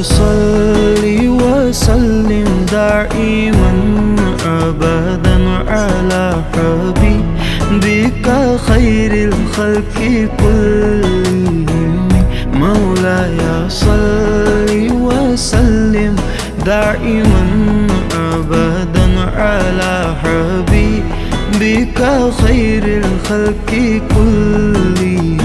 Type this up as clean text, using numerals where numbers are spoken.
صل وسلم دائما أبدا على حبيبك خير الخلق كلهم. مولاي صل وسلم دائما أبدا على حبيبك خير الخلق كلهم.